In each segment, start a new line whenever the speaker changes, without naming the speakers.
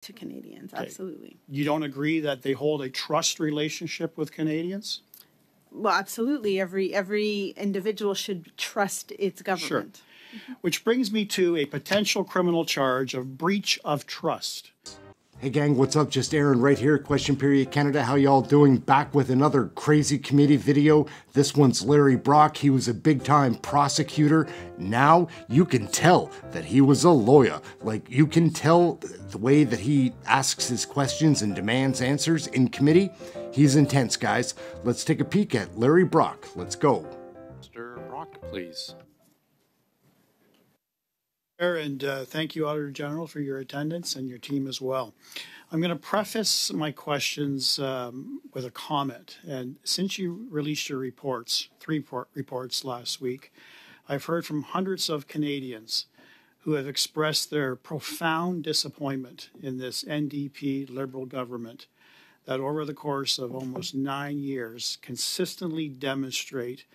to Canadians,
Okay.
absolutely.
You don't agree that they hold a trust relationship with Canadians?
Well, absolutely. Every individual should trust its government.
Sure. Which brings me to a potential criminal charge of breach of trust.
Hey gang, what's up? Just Aaron right here, Question Period Canada. How y'all doing? Back with another crazy committee video. This one's Larry Brock. He was a big time prosecutor. Now you can tell that he was a lawyer. Like, you can tell the way that he asks his questions and demands answers in committee. He's intense, guys. Let's take a peek at Larry Brock. Let's go.
Mr. Brock, please.
And thank you, Auditor General, for your attendance and your team as well. I'm going to preface my questions with a comment. And since you released your reports, three reports last week, I've heard from hundreds of Canadians who have expressed their profound disappointment in this NDP Liberal government that over the course of almost 9 years consistently demonstrate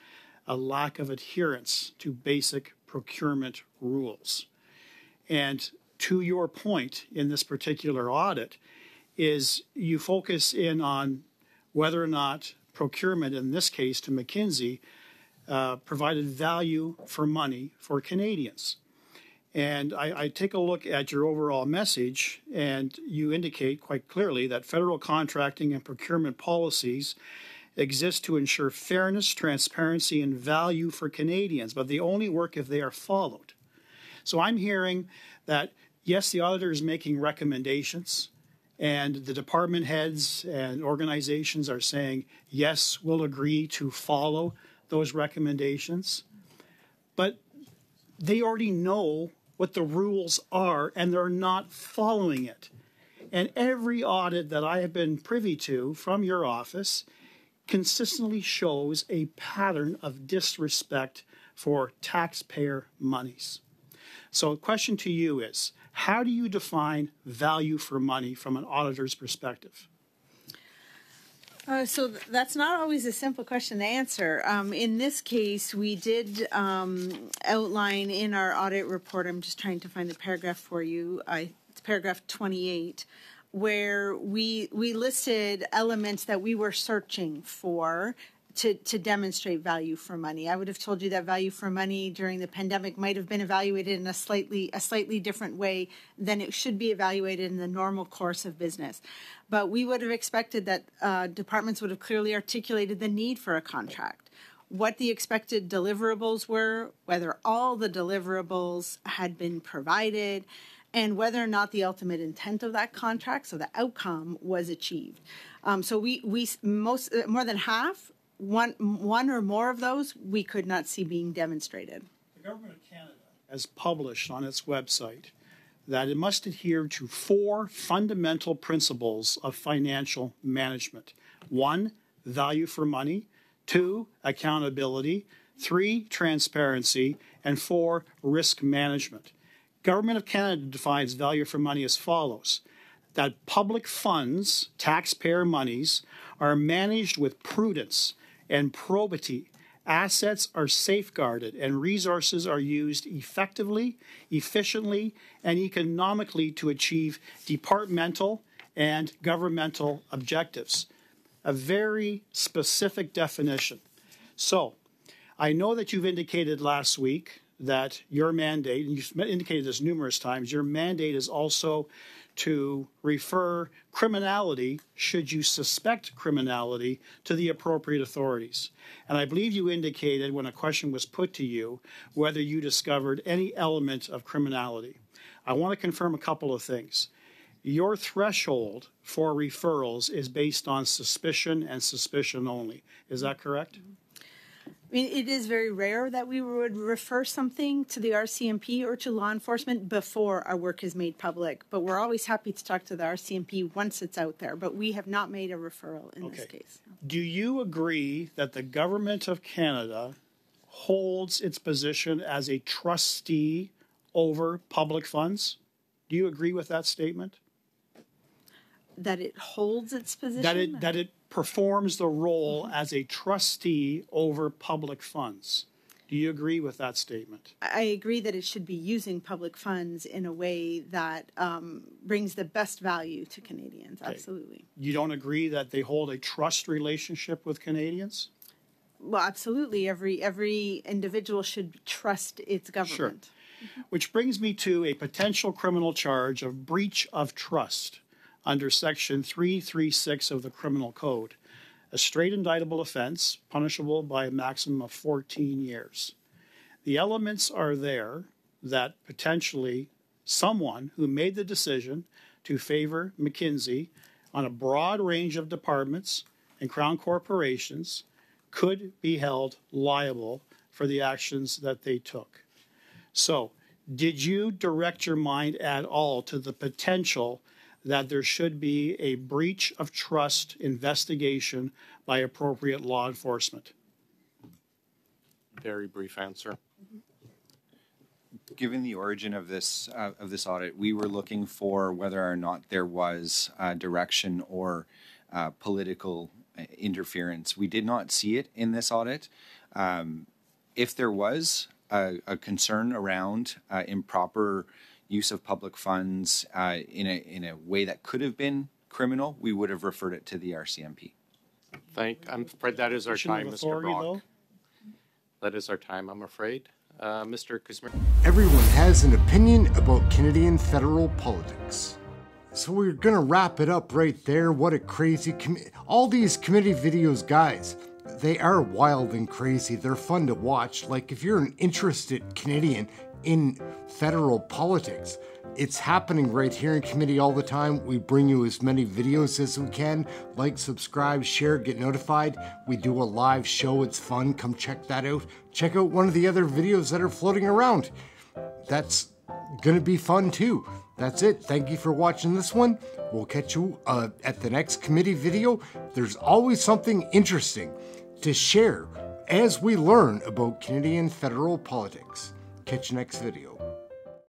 a lack of adherence to basic procurement rules. And to your point in this particular audit is you focus in on whether or not procurement, in this case to McKinsey, provided value for money for Canadians. And I take a look at your overall message, and you indicate quite clearly that federal contracting and procurement policies exist to ensure fairness, transparency, and value for Canadians, but they only work if they are followed. So I'm hearing that, yes, the auditor is making recommendations, and the department heads and organizations are saying, yes, we'll agree to follow those recommendations. But they already know what the rules are, and they're not following it. And every audit that I have been privy to from your office consistently shows a pattern of disrespect for taxpayer monies. So the question to you is, how do you define value for money from an auditor's perspective?
So that's not always a simple question to answer. In this case, we did outline in our audit report, I'm just trying to find the paragraph for you, it's paragraph 28, where we listed elements that we were searching for to demonstrate value for money. I would have told you that value for money during the pandemic might have been evaluated in a slightly different way than it should be evaluated in the normal course of business. But we would have expected that departments would have clearly articulated the need for a contract, what the expected deliverables were, whether all the deliverables had been provided, and whether or not the ultimate intent of that contract, so the outcome, was achieved. So more than half, one or more of those, we could not see being demonstrated.
The Government of Canada has published on its website that it must adhere to 4 fundamental principles of financial management. 1, value for money. 2, accountability. 3, transparency. And 4, risk management. Government of Canada defines value for money as follows: that public funds, taxpayer monies, are managed with prudence and probity. Assets are safeguarded and resources are used effectively, efficiently, and economically to achieve departmental and governmental objectives. A very specific definition. So, I know that you've indicated last week that your mandate, and you've indicated this numerous times, your mandate is also to refer criminality, should you suspect criminality, to the appropriate authorities. And I believe you indicated when a question was put to you whether you discovered any element of criminality. I want to confirm a couple of things. Your threshold for referrals is based on suspicion and suspicion only. Is that correct?
I mean, it is very rare that we would refer something to the RCMP or to law enforcement before our work is made public. But we're always happy to talk to the RCMP once it's out there. But we have not made a referral in this case.
Do you agree that the Government of Canada holds its position as a trustee over public funds? Do you agree with that statement?
That it holds its position?
That it performs the role as a trustee over public funds. Do you agree with that statement?
I agree that it should be using public funds in a way that brings the best value to Canadians.
Okay.
Absolutely.
You don't agree that they hold a trust relationship with Canadians?
Well, absolutely. Every individual should trust its government.
Sure. Which brings me to a potential criminal charge of breach of trust under Section 336 of the Criminal Code, a straight indictable offense punishable by a maximum of 14 years. The elements are there that potentially someone who made the decision to favor McKinsey on a broad range of departments and Crown corporations could be held liable for the actions that they took. So, did you direct your mind at all to the potential that there should be a breach of trust investigation by appropriate law enforcement?
Very brief answer.
Given the origin of this audit, we were looking for whether or not there was direction or political interference. We did not see it in this audit. If there was a concern around improper use of public funds in a way that could have been criminal, we would have referred it to the RCMP.
I'm afraid that is our time, Mr. Brock.
Though?
That is our time, I'm afraid. Mr. Kuzmir.
Everyone has an opinion about Canadian federal politics. So we're gonna wrap it up right there. What a crazy all these committee videos, guys, they are wild and crazy. They're fun to watch. Like, if you're an interested Canadian in federal politics, it's happening right here in committee all the time. We bring you as many videos as we can. Like, subscribe, share, get notified. We do a live show. It's fun. Come check that out. Check out one of the other videos that are floating around. That's gonna be fun too. That's it. Thank you for watching this one. We'll catch you at the next committee video. There's always something interesting to share as we learn about Canadian federal politics. Catch you next video.